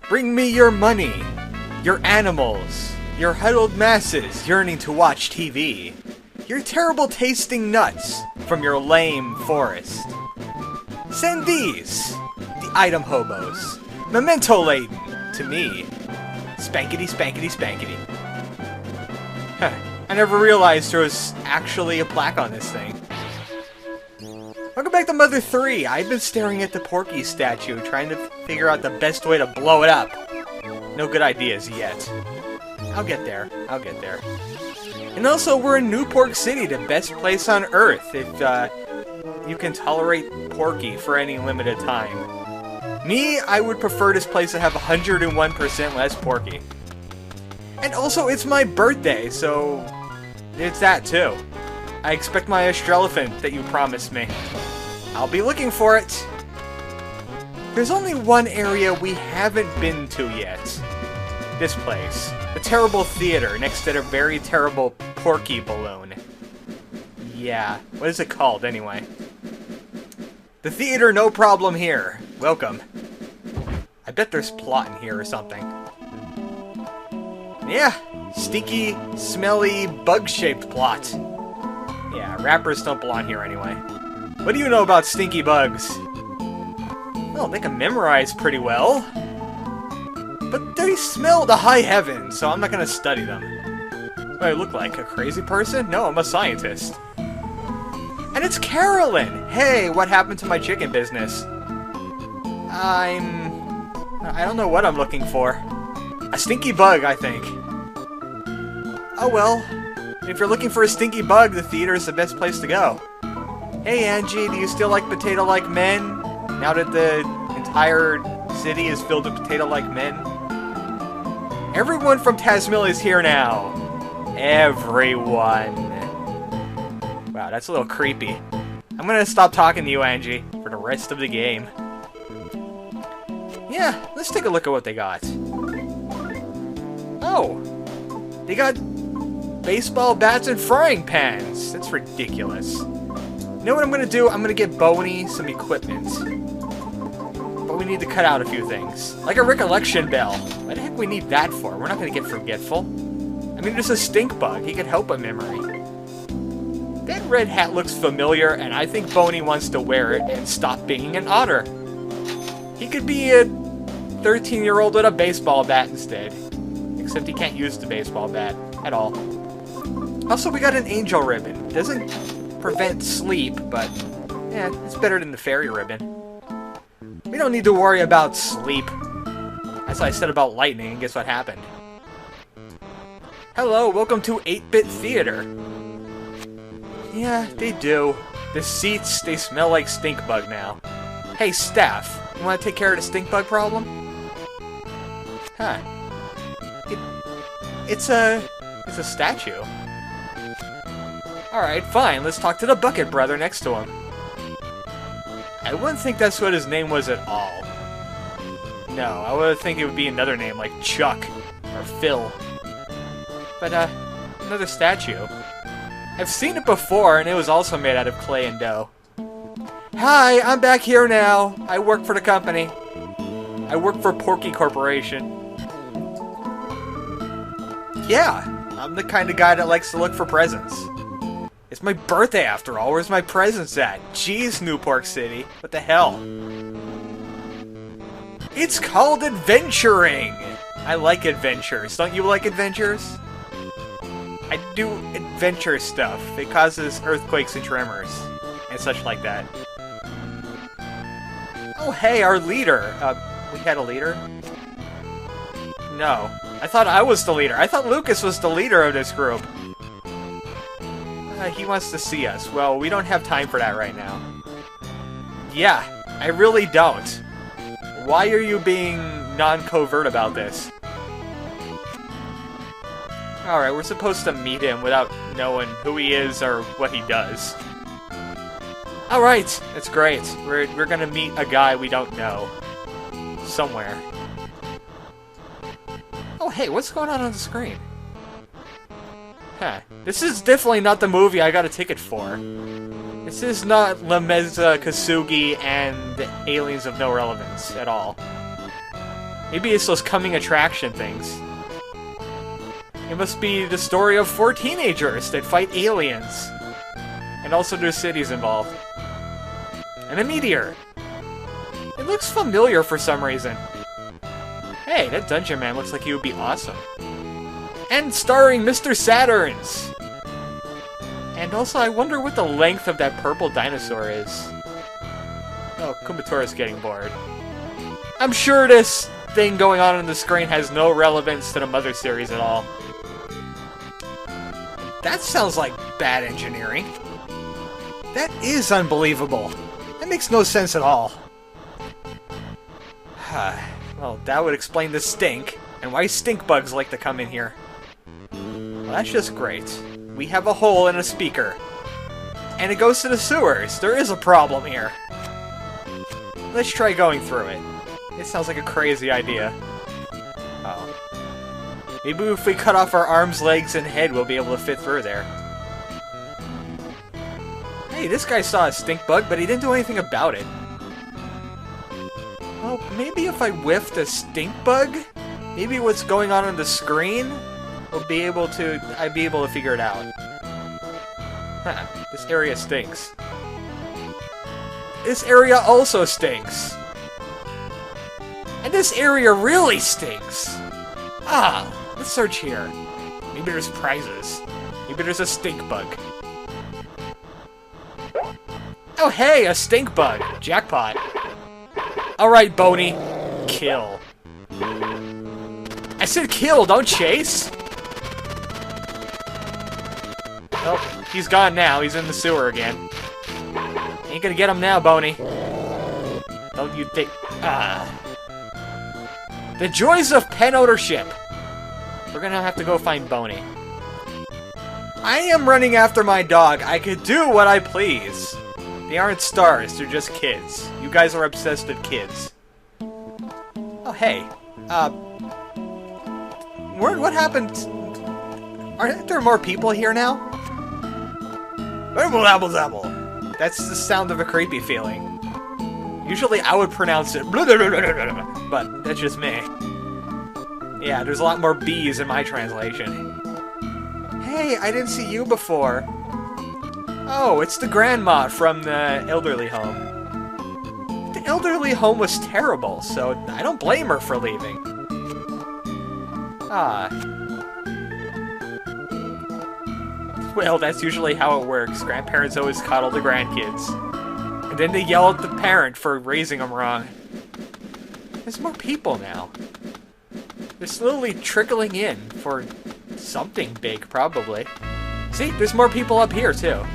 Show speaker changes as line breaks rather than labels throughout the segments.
Bring me your money, your animals, your huddled masses yearning to watch TV, your terrible tasting nuts from your lame forest. Send these, the item hobos, memento laden, to me. Spankety, spankety, spankety. Huh. I never realized there was actually a plaque on this thing. Welcome back to Mother 3. I've been staring at the Porky statue, trying to figure out the best way to blow it up. No good ideas yet. I'll get there. I'll get there. And also, we're in Newport City, the best place on Earth, if you can tolerate Porky for any limited time. Me, I would prefer this place to have 101% less Porky. And also, it's my birthday, so it's that too. I expect my Australophant that you promised me. I'll be looking for it. There's only one area we haven't been to yet. This place. The Terrible Theater next to the very terrible Porky balloon. Yeah, what is it called anyway? The theater, no problem here. Welcome. I bet there's plot in here or something. Yeah, stinky, smelly, bug-shaped plot. Yeah, rappers don't belong here anyway. What do you know about stinky bugs? Well, they can memorize pretty well. But they smell to high heaven, so I'm not gonna study them. What do I look like? A crazy person? No, I'm a scientist. And it's Carolyn! Hey, what happened to my chicken business? I don't know what I'm looking for. A stinky bug, I think. Oh well. If you're looking for a stinky bug, the theater is the best place to go. Hey Angie, do you still like potato-like men? Now that the entire city is filled with potato-like men? Everyone from Tazmily is here now. Everyone. Wow, that's a little creepy. I'm gonna stop talking to you, Angie, for the rest of the game. Yeah, let's take a look at what they got. Oh, they got baseball bats and frying pans. That's ridiculous. You know what I'm gonna do? I'm gonna get Boney some equipment. But we need to cut out a few things. Like a recollection bell. What the heck we need that for? We're not gonna get forgetful. I mean, there's a stink bug. He can help a memory. That red hat looks familiar, and I think Boney wants to wear it and stop being an otter. He could be a 13-year-old with a baseball bat instead. Except he can't use the baseball bat at all. Also, we got an angel ribbon. Doesn't prevent sleep, but yeah, it's better than the fairy ribbon. We don't need to worry about sleep. That's what I said about lightning, and guess what happened? Hello, welcome to 8-Bit Theater. Yeah, they do. The seats, they smell like stink bug now. Hey, staff, you want to take care of the stink bug problem? Huh. It's a statue. Alright, fine, let's talk to the bucket brother next to him. I wouldn't think that's what his name was at all. No, I would think it would be another name like Chuck or Phil. But, another statue. I've seen it before, and it was also made out of clay and dough. Hi, I'm back here now. I work for the company. I work for Porky Corporation. Yeah, I'm the kind of guy that likes to look for presents. It's my birthday after all. Where's my presents at? Jeez, Newport City. What the hell? It's called adventuring! I like adventures. Don't you like adventures? I do adventure stuff. It causes earthquakes and tremors. And such like that. Oh, hey, our leader. We had a leader? No. I thought I was the leader. I thought Lucas was the leader of this group. He wants to see us. Well, we don't have time for that right now. Yeah, I really don't. Why are you being non-covert about this? Alright, we're supposed to meet him without knowing who he is or what he does. Alright, that's great. We're gonna meet a guy we don't know. Somewhere. Oh, hey, what's going on the screen? Huh. This is definitely not the movie I got a ticket for. This is not La Meza Kasugi and Aliens of No Relevance at all. Maybe it's those coming attraction things. It must be the story of 4 teenagers that fight aliens. And also there's cities involved. And a meteor. It looks familiar for some reason. Hey, that Dungeon Man looks like he would be awesome. And starring Mr. Saturns! And also, I wonder what the length of that purple dinosaur is. Oh, Kumbatura's getting bored. I'm sure this thing going on the screen has no relevance to the Mother series at all. That sounds like bad engineering. That is unbelievable. That makes no sense at all. Well, that would explain the stink, and why stink bugs like to come in here. Well, that's just great. We have a hole in a speaker. And it goes to the sewers. There is a problem here. Let's try going through it. It sounds like a crazy idea. Oh. Maybe if we cut off our arms, legs, and head, we'll be able to fit through there. Hey, this guy saw a stink bug, but he didn't do anything about it. Well, maybe if I whiffed a stink bug, maybe what's going on the screen, I'd be able to figure it out. Huh, this area stinks. This area also stinks. And this area really stinks. Ah, let's search here. Maybe there's prizes. Maybe there's a stink bug. Oh hey, a stink bug. Jackpot. Alright, Boney. Kill. I said kill, don't chase! Oh, he's gone now. He's in the sewer again. Ain't gonna get him now, Boney. Don't you think... The joys of pen ownership! We're gonna have to go find Boney. I am running after my dog. I could do what I please. They aren't stars, they're just kids. You guys are obsessed with kids. Oh, hey. What happened? Aren't there more people here now? That's the sound of a creepy feeling. Usually I would pronounce it but that's just me. Yeah, there's a lot more B's in my translation. Hey, I didn't see you before. Oh, it's the grandma from the elderly home. The elderly home was terrible, so I don't blame her for leaving. Ah. Well, that's usually how it works. Grandparents always coddle the grandkids. And then they yell at the parent for raising them wrong. There's more people now. They're slowly trickling in for something big, probably. See, there's more people up here, too.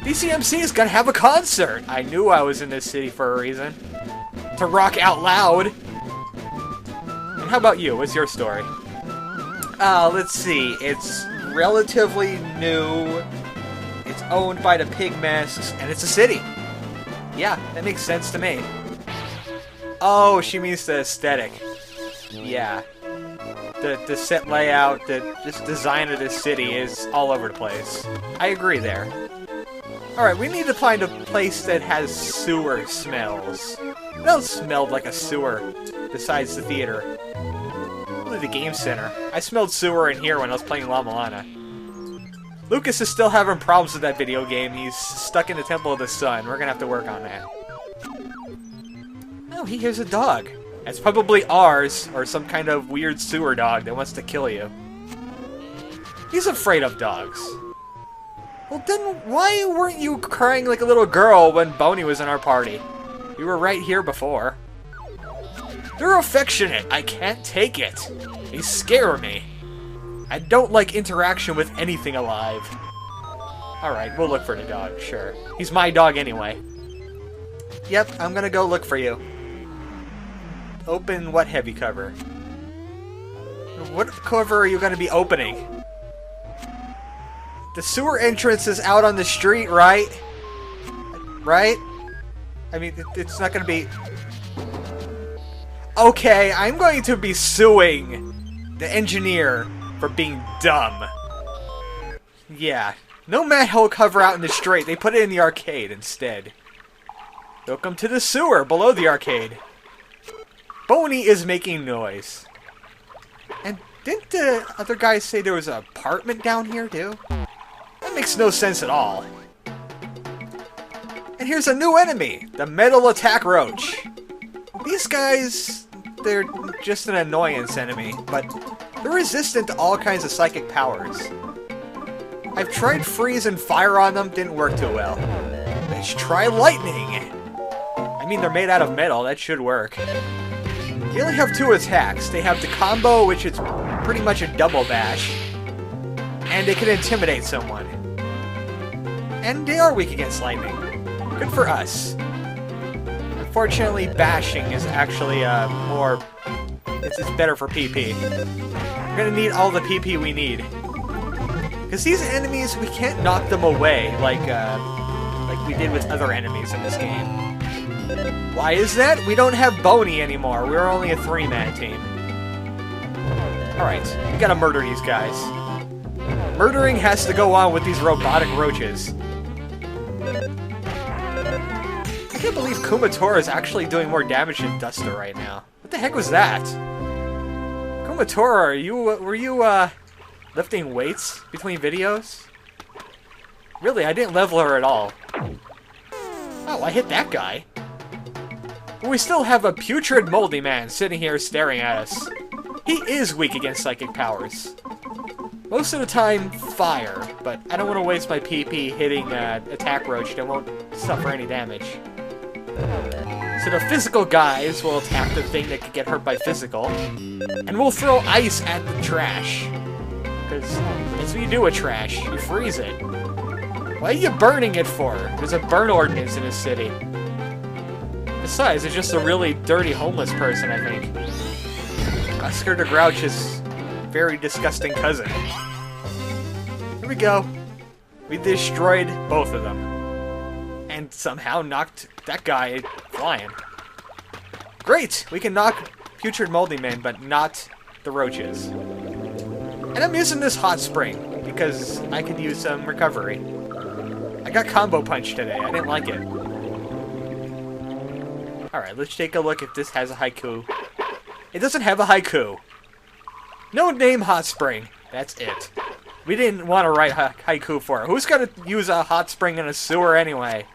DCMC is gonna have a concert! I knew I was in this city for a reason. To rock out loud! And how about you? What's your story? Let's see. It's relatively new. It's owned by the Pig Masks, and it's a city. Yeah, that makes sense to me. Oh, she means the aesthetic. Yeah. The set layout, the just design of this city is all over the place. I agree there. Alright, we need to find a place that has sewer smells. What else smelled like a sewer besides the theater? Probably the game center. I smelled sewer in here when I was playing La Milana. Lucas is still having problems with that video game. He's stuck in the Temple of the Sun. We're gonna have to work on that. Oh, he hears a dog. That's probably ours, or some kind of weird sewer dog that wants to kill you. He's afraid of dogs. Well then, why weren't you crying like a little girl when Boney was in our party? We were right here before. They're affectionate. I can't take it. They scare me. I don't like interaction with anything alive. Alright, we'll look for the dog, sure. He's my dog anyway. Yep, I'm gonna go look for you. Open what heavy cover? What cover are you gonna be opening? The sewer entrance is out on the street, right? Right? I mean, it's not gonna be... Okay, I'm going to be suing the engineer for being dumb. Yeah. No manhole cover out in the street. They put it in the arcade instead. Welcome to the sewer below the arcade. Boney is making noise. And didn't the other guy say there was an apartment down here, too? That makes no sense at all. And here's a new enemy, the Metal Attack Roach. These guys, they're just an annoyance enemy, but they're resistant to all kinds of psychic powers. I've tried freeze and fire on them, didn't work too well. Let's try lightning! I mean, they're made out of metal, that should work. They only have 2 attacks. They have the combo, which is pretty much a double bash, and they can intimidate someone. And they are weak against lightning. Good for us. Unfortunately, bashing is actually more... It's better for PP. We're gonna need all the PP we need. Because these enemies, we can't knock them away like we did with other enemies in this game. Why is that? We don't have Boney anymore. We're only a 3-man team. Alright, we gotta murder these guys. Murdering has to go on with these robotic roaches. I can't believe Kumatora is actually doing more damage than Duster right now. What the heck was that? Kumatora, were you lifting weights between videos? Really, I didn't level her at all. Oh, I hit that guy. But we still have a putrid moldy man sitting here staring at us. He is weak against psychic powers. Most of the time, fire, but I don't want to waste my PP hitting attack roach that won't suffer any damage. So the physical guys will attack the thing that could get hurt by physical, and we'll throw ice at the trash. Because that's what you do with trash, you freeze it. Why are you burning it for? There's a burn ordinance in this city. Besides, it's just a really dirty homeless person, I think. Oscar the Grouch's very disgusting cousin. Here we go. We destroyed both of them. And somehow knocked that guy flying. Great! We can knock putrid moldy men, but not the roaches. And I'm using this hot spring, because I could use some recovery. I got combo punched today, I didn't like it. Alright, let's take a look if this has a haiku. It doesn't have a haiku. No name hot spring. That's it. We didn't want to write haiku for it. Who's gonna use a hot spring in a sewer anyway?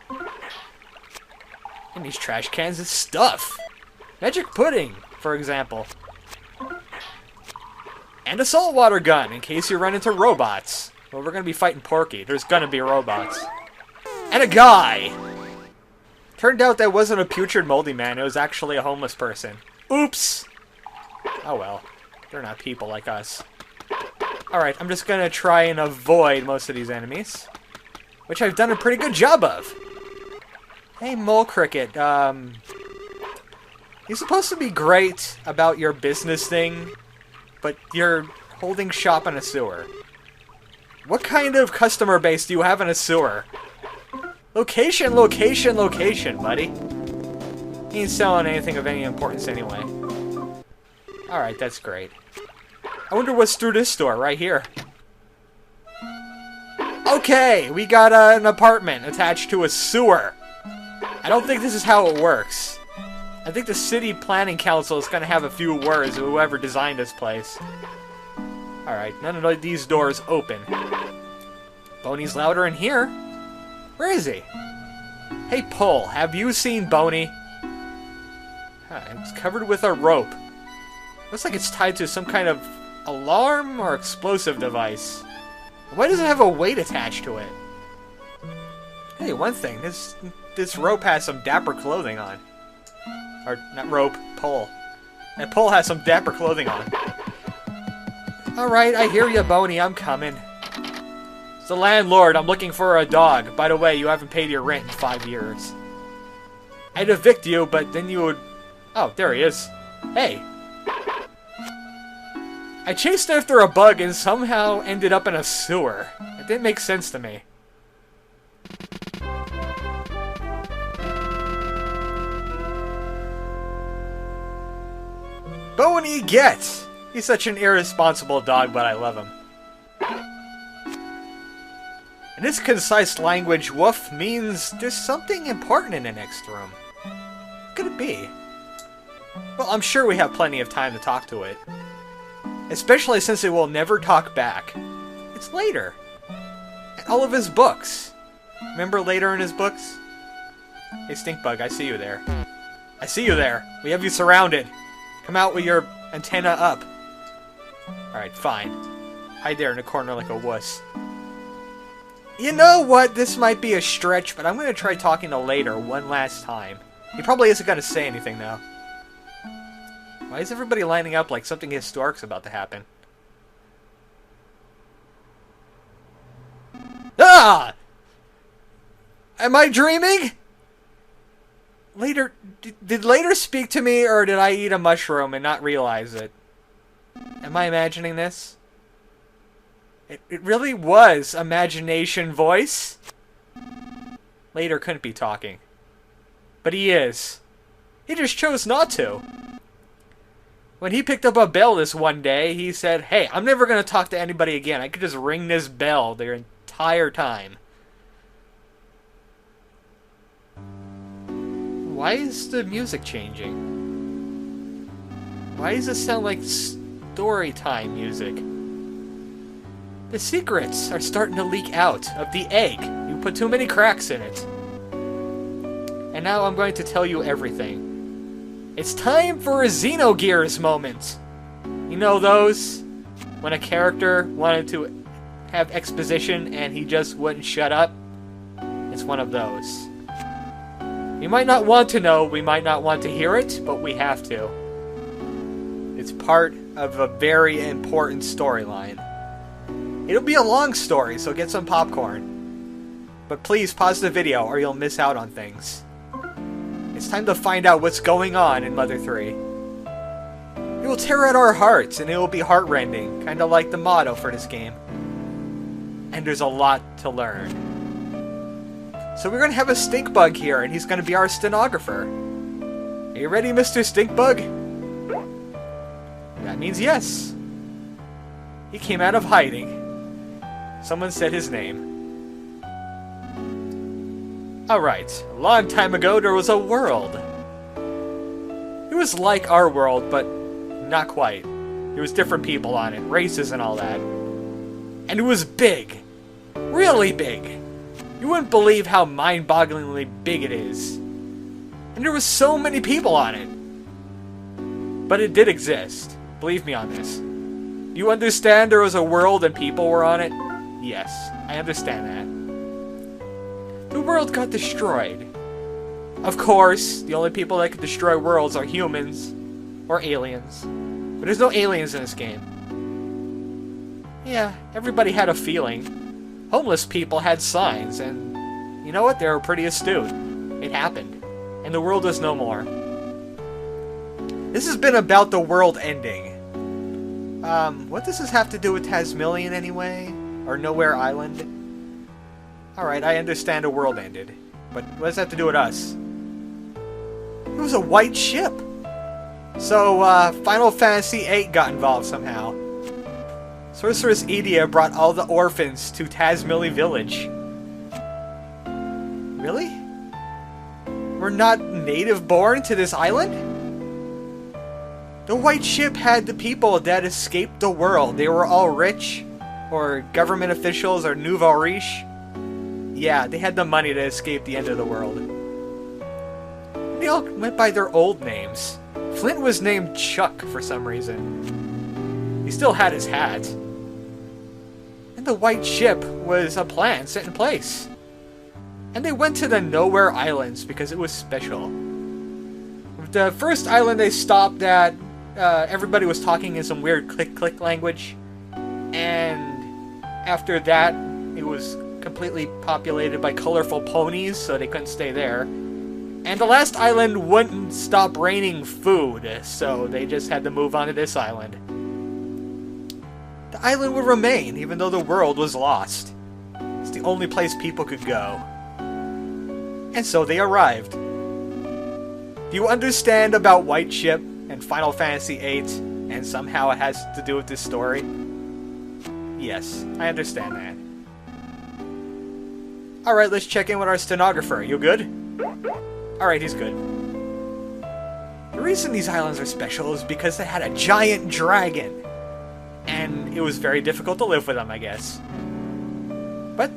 And these trash cans is stuff. Magic pudding, for example. And a saltwater gun, in case you run into robots. Well, we're gonna be fighting Porky. There's gonna be robots. And a guy! Turned out that wasn't a putrid moldy man, it was actually a homeless person. Oops! Oh well. They're not people like us. Alright, I'm just gonna try and avoid most of these enemies. Which I've done a pretty good job of. Hey, Mole Cricket, you're supposed to be great about your business thing, but you're holding shop in a sewer. What kind of customer base do you have in a sewer? Location, location, location, buddy. He ain't selling anything of any importance anyway. Alright, that's great. I wonder what's through this door, right here. Okay, we got an apartment attached to a sewer. I don't think this is how it works. I think the city planning council is going to have a few words with whoever designed this place. Alright, none of these doors open. Boney's louder in here. Where is he? Hey, Pull, have you seen Boney? It's covered with a rope. Looks like it's tied to some kind of alarm or explosive device. Why does it have a weight attached to it? Hey, one thing, this rope has some dapper clothing on. Or, not rope, pole. And Pole has some dapper clothing on. Alright, I hear you, Boney, I'm coming. It's the landlord, I'm looking for a dog. By the way, you haven't paid your rent in 5 years. I'd evict you, but then you would... Oh, there he is. Hey. I chased after a bug and somehow ended up in a sewer. It didn't make sense to me. Boney gets! He's such an irresponsible dog, but I love him. In this concise language, woof means there's something important in the next room. What could it be? Well, I'm sure we have plenty of time to talk to it. Especially since it will never talk back. It's later. And all of his books. Remember later in his books? Hey, Stinkbug, I see you there. I see you there. We have you surrounded. Come out with your antenna up. Alright, fine. Hide there in the corner like a wuss. You know what? This might be a stretch, but I'm going to try talking to Later one last time. He probably isn't going to say anything, though. Why is everybody lining up like something historic's about to happen? Ah! Am I dreaming? Later, did Later speak to me, or did I eat a mushroom and not realize it? Am I imagining this? It really was imagination voice. Later couldn't be talking. But he is. He just chose not to. When he picked up a bell this one day, he said, hey, I'm never going to talk to anybody again. I could just ring this bell the entire time. Why is the music changing? Why does it sound like story time music? The secrets are starting to leak out of the egg. You put too many cracks in it. And now I'm going to tell you everything. It's time for a Xenogears moment. You know those? When a character wanted to have exposition and he just wouldn't shut up? It's one of those. We might not want to know, we might not want to hear it, but we have to. It's part of a very important storyline. It'll be a long story, so get some popcorn. But please pause the video or you'll miss out on things. It's time to find out what's going on in Mother 3. It will tear at our hearts, and it will be heartrending, kind of like the motto for this game. And there's a lot to learn. So we're going to have a Stinkbug here, and he's going to be our stenographer. Are you ready, Mr. Stinkbug? That means yes. He came out of hiding. Someone said his name. Alright, a long time ago there was a world. It was like our world, but not quite. There was different people on it, races and all that. And it was big. Really big. You wouldn't believe how mind-bogglingly big it is. And there was so many people on it. But it did exist. Believe me on this. You understand there was a world and people were on it? Yes, I understand that. The world got destroyed. Of course, the only people that could destroy worlds are humans. Or aliens. But there's no aliens in this game. Yeah, everybody had a feeling. Homeless people had signs, and you know what? They were pretty astute. It happened. And the world is no more. This has been about the world ending. What does this have to do with Tazmily in any way? Or Nowhere Island? Alright, I understand the world ended. But what does that have to do with us? It was a white ship! So, Final Fantasy VIII got involved somehow. Sorceress Edea brought all the orphans to Tazmily Village. Really? We're not native-born to this island? The white ship had the people that escaped the world. They were all rich, or government officials, or nouveau riche. Yeah, they had the money to escape the end of the world. They all went by their old names. Flint was named Chuck for some reason. He still had his hat. And the white ship was a plan set in place. And they went to the Nowhere Islands because it was special. The first island they stopped at, everybody was talking in some weird click-click language. And after that, it was completely populated by colorful ponies, so they couldn't stay there. And the last island wouldn't stop raining food, so they just had to move on to this island. The island would remain, even though the world was lost. It's the only place people could go. And so they arrived. Do you understand about White Ship and Final Fantasy VIII, and somehow it has to do with this story? Yes, I understand that. Alright, let's check in with our stenographer. You good? Alright, he's good. The reason these islands are special is because they had a giant dragon. And it was very difficult to live with them, I guess. But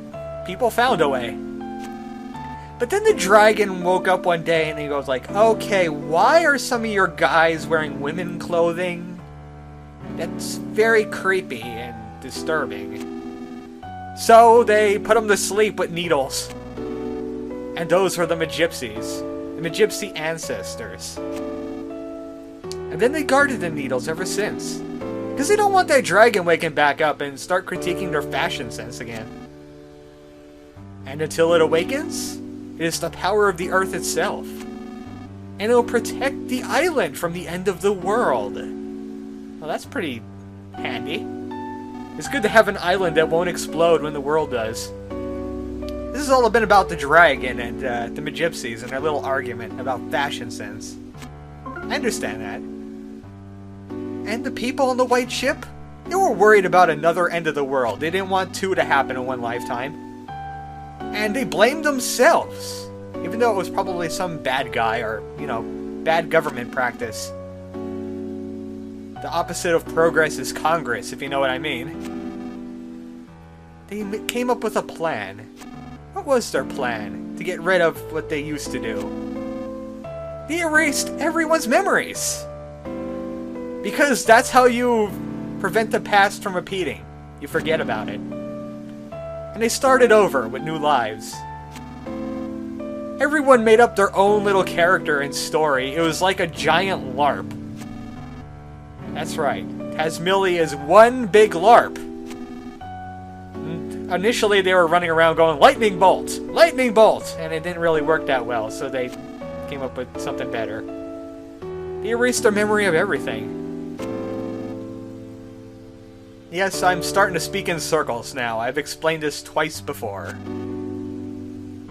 people found a way. But then the dragon woke up one day and he goes like, okay, why are some of your guys wearing women clothing? That's very creepy and disturbing. So they put them to sleep with needles. And those were the Magypsies. The Magypsy ancestors. And then they guarded the needles ever since. Because they don't want that dragon waking back up and start critiquing their fashion sense again. And until it awakens, it is the power of the earth itself. And it will protect the island from the end of the world. Well, that's pretty handy. It's good to have an island that won't explode when the world does. This has all been about the dragon and the Magypsies and their little argument about fashion sense. I understand that. And the people on the white ship? They were worried about another end of the world. They didn't want two to happen in one lifetime. And they blamed themselves. Even though it was probably some bad guy or, you know, bad government practice. The opposite of progress is Congress, if you know what I mean. They came up with a plan. What was their plan to get rid of what they used to do? They erased everyone's memories. Because that's how you prevent the past from repeating. You forget about it. And they started over with new lives. Everyone made up their own little character and story. It was like a giant LARP. That's right. Tazmily is one big LARP. Initially, they were running around going, lightning bolt! Lightning bolt! And it didn't really work that well, so they came up with something better. They erased their memory of everything. Yes, I'm starting to speak in circles now. I've explained this twice before.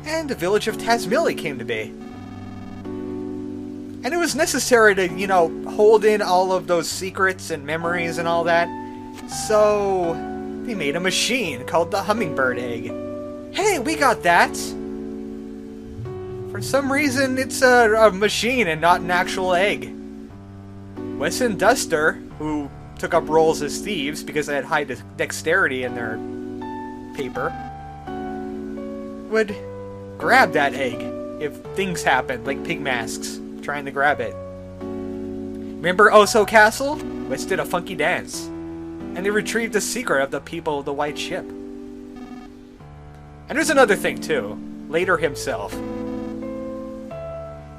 And the village of Tazmily came to be. And it was necessary to, you know, hold in all of those secrets and memories and all that. So they made a machine called the hummingbird egg. Hey, we got that! For some reason, it's a machine and not an actual egg. Wes and Duster, who took up roles as thieves because they had high dexterity in their paper, would grab that egg if things happened, like pig masks trying to grab it. Remember Oso Castle? Wes did a funky dance. And they retrieved the secret of the people of the white ship. And there's another thing too. Later himself.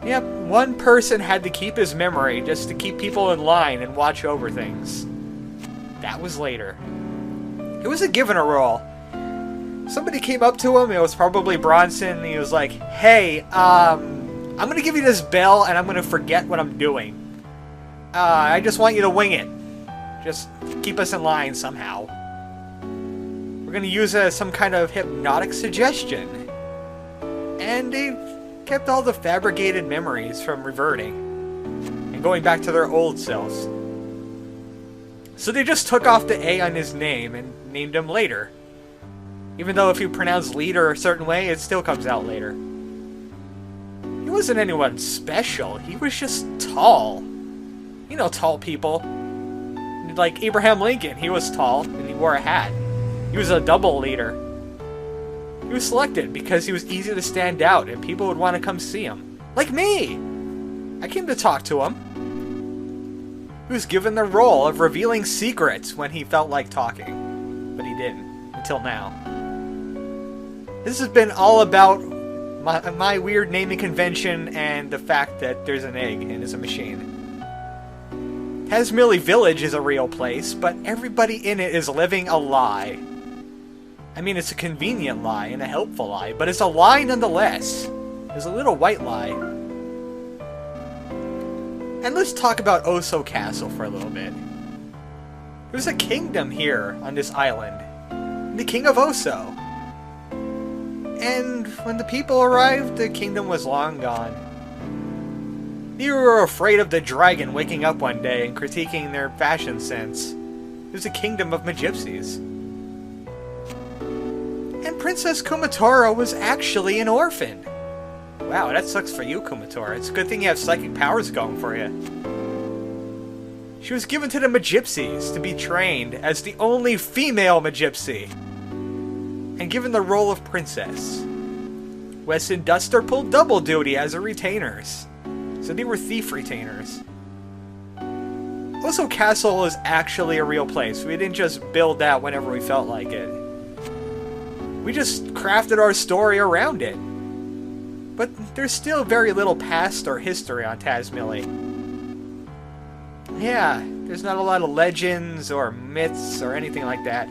Yep, one person had to keep his memory just to keep people in line and watch over things. That was later. It was a given a role. Somebody came up to him, it was probably Bronson, and he was like, hey, I'm gonna give you this bell and I'm gonna forget what I'm doing. I just want you to wing it. Just keep us in line somehow. We're gonna use some kind of hypnotic suggestion. And they kept all the fabricated memories from reverting and going back to their old selves. So they just took off the A on his name and named him later. Even though if you pronounce leader a certain way, it still comes out later. He wasn't anyone special, he was just tall. You know tall people. Like Abraham Lincoln, he was tall and he wore a hat. He was a double leader. He was selected because he was easy to stand out and people would want to come see him. Like me! I came to talk to him. He was given the role of revealing secrets when he felt like talking. But he didn't. Until now. This has been all about my weird naming convention and the fact that there's an egg and it's a machine. Tazmily Village is a real place, but everybody in it is living a lie. I mean, it's a convenient lie and a helpful lie, but it's a lie nonetheless. There's a little white lie. And let's talk about Oso Castle for a little bit. There's a kingdom here on this island. The King of Oso. And when the people arrived, the kingdom was long gone. They were afraid of the dragon waking up one day and critiquing their fashion sense. It was a kingdom of Magypsies. And Princess Kumatora was actually an orphan. Wow, that sucks for you, Kumatora. It's a good thing you have psychic powers going for you. She was given to the Magypsies to be trained as the only female Magypsy, and given the role of princess. Wes and Duster pulled double duty as her retainers, so they were thief retainers. Also, Castle is actually a real place. We didn't just build that whenever we felt like it. We just crafted our story around it. But there's still very little past or history on Tazmily. Yeah, there's not a lot of legends or myths or anything like that.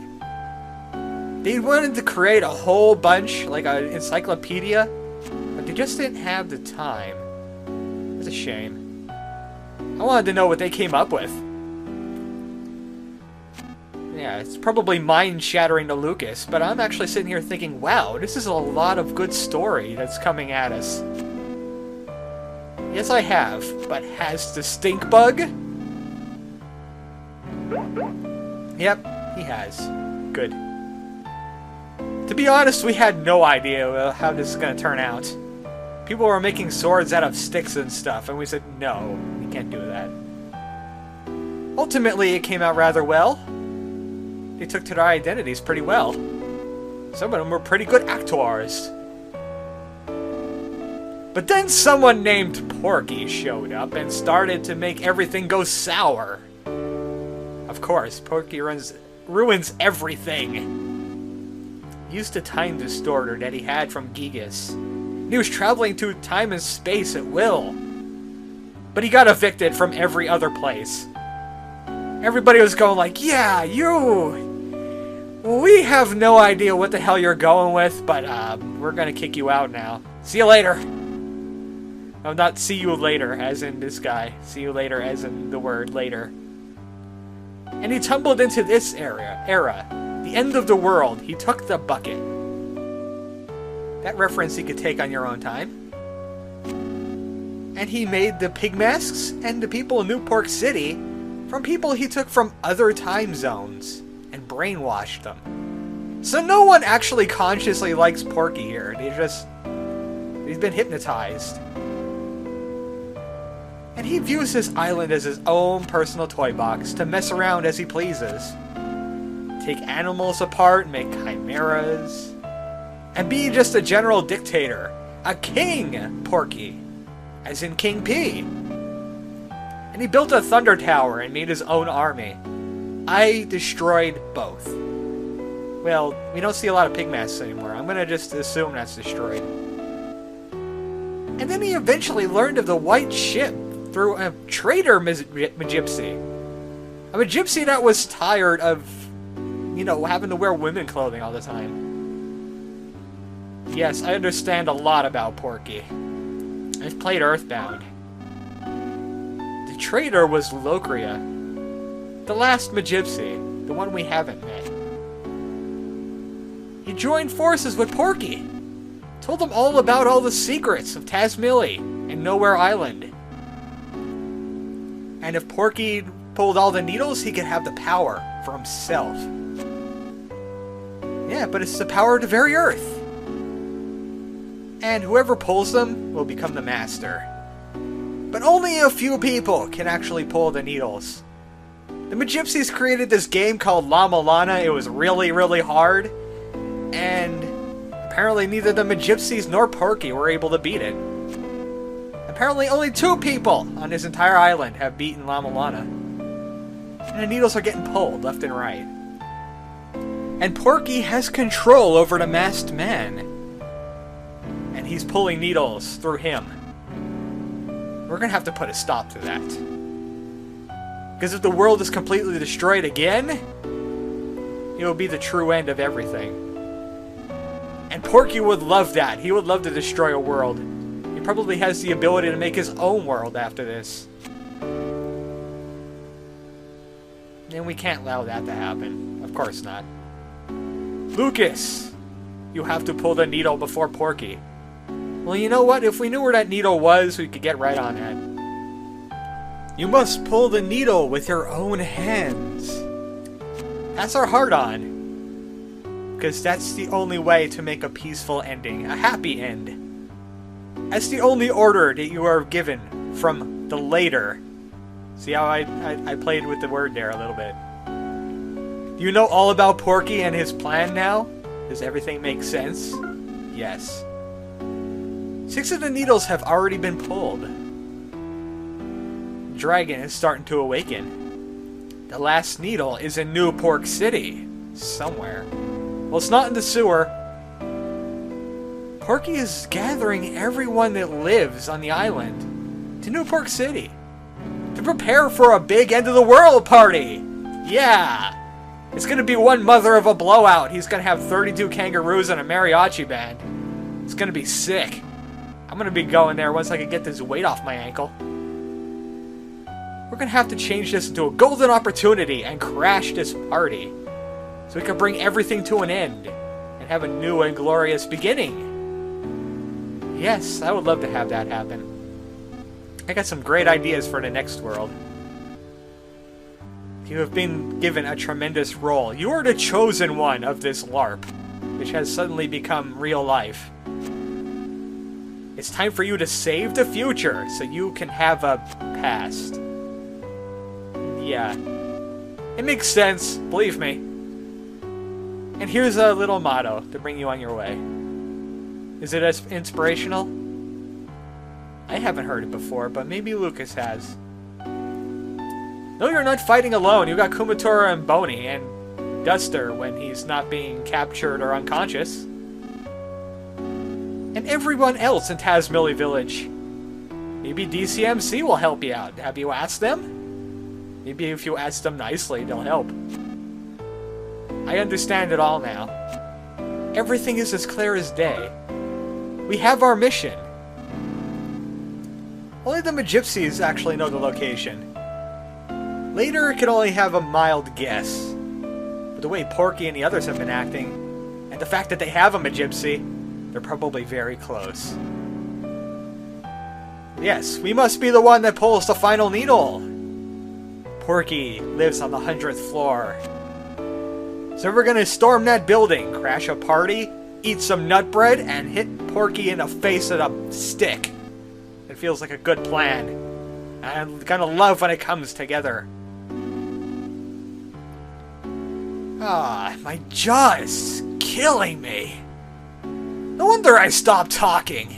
They wanted to create a whole bunch, like an encyclopedia, but they just didn't have the time. It's a shame. I wanted to know what they came up with. Yeah, it's probably mind-shattering to Lucas, but I'm actually sitting here thinking, wow, this is a lot of good story that's coming at us. Yes, I have, but has the stink bug? Yep, he has. Good. To be honest, we had no idea how this is going to turn out. People were making swords out of sticks and stuff, and we said, no, we can't do that. Ultimately, it came out rather well. They took to their identities pretty well. Some of them were pretty good actors. But then someone named Porky showed up and started to make everything go sour. Of course, Porky ruins everything. He used the time distorter that he had from Gigas. He was traveling through time and space at will. But he got evicted from every other place. Everybody was going like, yeah, we have no idea what the hell you're going with, but we're gonna kick you out now. See you later. Oh, not see you later, as in this guy. See you later, as in the word later. And he tumbled into this era, the end of the world. He took the bucket. That reference you could take on your own time. And he made the pig masks and the people in Newport City from people he took from other time zones and brainwashed them. So no one actually consciously likes Porky here. He's been hypnotized. And he views his island as his own personal toy box to mess around as he pleases. Take animals apart, make chimeras, and be just a general dictator. A king, Porky. As in King P. And he built a thunder tower and made his own army. I destroyed both. Well, we don't see a lot of pig masks anymore. I'm gonna just assume that's destroyed. And then he eventually learned of the white ship through a traitor Magypsy. A Magypsy that was tired of, having to wear women clothing all the time. Yes, I understand a lot about Porky. I've played Earthbound. The traitor was Locria. The last Magypsy. The one we haven't met. He joined forces with Porky. Told them all about all the secrets of Tazmily and Nowhere Island. And if Porky pulled all the needles, he could have the power for himself. Yeah, but it's the power of the very Earth. And whoever pulls them will become the master. But only a few people can actually pull the needles. The Magypsies created this game called Llama Lana. It was really, really hard. And apparently neither the Magypsies nor Porky were able to beat it. Apparently only 2 people on this entire island have beaten Llama Lana. And the needles are getting pulled left and right. And Porky has control over the masked man. And he's pulling needles through him. We're gonna have to put a stop to that. Because if the world is completely destroyed again, it will be the true end of everything. And Porky would love that. He would love to destroy a world. He probably has the ability to make his own world after this. And we can't allow that to happen. Of course not. Lucas! You have to pull the needle before Porky. Well, you know what? If we knew where that needle was, we could get right on that. You must pull the needle with your own hands. That's our hard-on. Because that's the only way to make a peaceful ending. A happy end. That's the only order that you are given from the later. See how I played with the word there a little bit. Do you know all about Porky and his plan now? Does everything make sense? Yes. 6 of the needles have already been pulled. The dragon is starting to awaken. The last needle is in New Pork City. Somewhere. Well, it's not in the sewer. Porky is gathering everyone that lives on the island to New Pork City to prepare for a big end-of-the-world party. Yeah! It's gonna be one mother of a blowout. He's gonna have 32 kangaroos and a mariachi band. It's gonna be sick. I'm gonna be going there once I can get this weight off my ankle. We're gonna have to change this into a golden opportunity and crash this party, so we can bring everything to an end and have a new and glorious beginning. Yes, I would love to have that happen. I got some great ideas for the next world. You have been given a tremendous role. You are the chosen one of this LARP, which has suddenly become real life. It's time for you to save the future so you can have a past. Yeah. It makes sense, believe me. And here's a little motto to bring you on your way. Is it as inspirational? I haven't heard it before, but maybe Lucas has. No, you're not fighting alone. You got Kumatora and Boney, and Duster when he's not being captured or unconscious. And everyone else in Tazmily Village. Maybe DCMC will help you out. Have you asked them? Maybe if you ask them nicely, they'll help. I understand it all now. Everything is as clear as day. We have our mission. Only the Magypsies actually know the location. Later, it could only have a mild guess. But the way Porky and the others have been acting, and the fact that they have a Magypsy, they're probably very close. Yes, we must be the one that pulls the final needle. Porky lives on the 100th floor. So we're gonna storm that building, crash a party, eat some nut bread, and hit Porky in the face with a stick. It feels like a good plan. I'm gonna love when it comes together. Ah, my jaw is killing me. No wonder I stopped talking.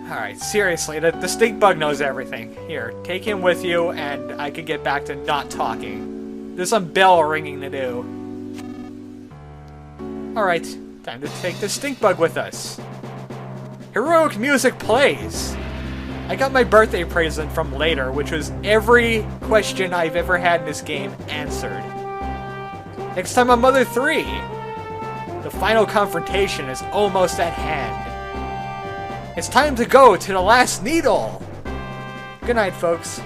Alright, seriously, the stink bug knows everything. Here, take him with you, and I can get back to not talking. There's some bell ringing to do. Alright, time to take the stink bug with us. Heroic music plays. I got my birthday present from later, which was every question I've ever had in this game answered. Next time on Mother 3, the final confrontation is almost at hand. It's time to go to the last needle! Good night, folks.